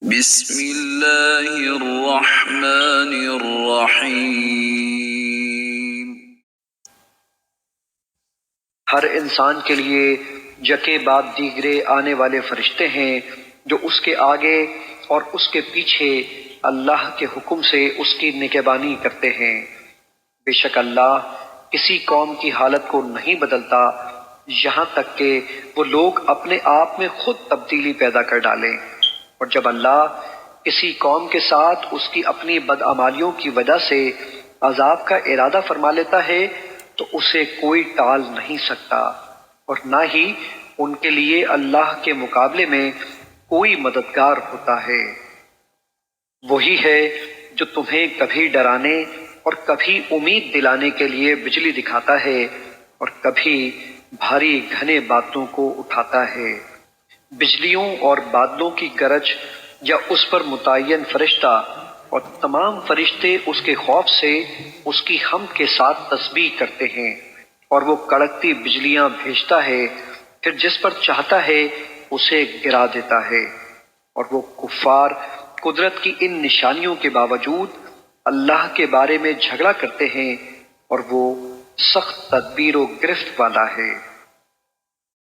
بسم اللہ الرحمن الرحیم۔ ہر انسان کے لیے یکے بعد دیگرے آنے والے فرشتے ہیں جو اس کے آگے اور اس کے پیچھے اللہ کے حکم سے اس کی نگہبانی کرتے ہیں۔ بے شک اللہ کسی قوم کی حالت کو نہیں بدلتا یہاں تک کہ وہ لوگ اپنے آپ میں خود تبدیلی پیدا کر ڈالیں، اور جب اللہ کسی قوم کے ساتھ اس کی اپنی بدعمالیوں کی وجہ سے عذاب کا ارادہ فرما لیتا ہے تو اسے کوئی ٹال نہیں سکتا، اور نہ ہی ان کے لیے اللہ کے مقابلے میں کوئی مددگار ہوتا ہے۔ وہی ہے جو تمہیں کبھی ڈرانے اور کبھی امید دلانے کے لیے بجلی دکھاتا ہے اور کبھی بھاری گھنے بادلوں کو اٹھاتا ہے۔ بجلیوں اور بادلوں کی گرج یا اس پر متعین فرشتہ اور تمام فرشتے اس کے خوف سے اس کی حمد کے ساتھ تسبیح کرتے ہیں، اور وہ کڑکتی بجلیاں بھیجتا ہے، پھر جس پر چاہتا ہے اسے گرا دیتا ہے۔ اور وہ کفار قدرت کی ان نشانیوں کے باوجود اللہ کے بارے میں جھگڑا کرتے ہیں، اور وہ سخت تدبیر و گرفت والا ہے۔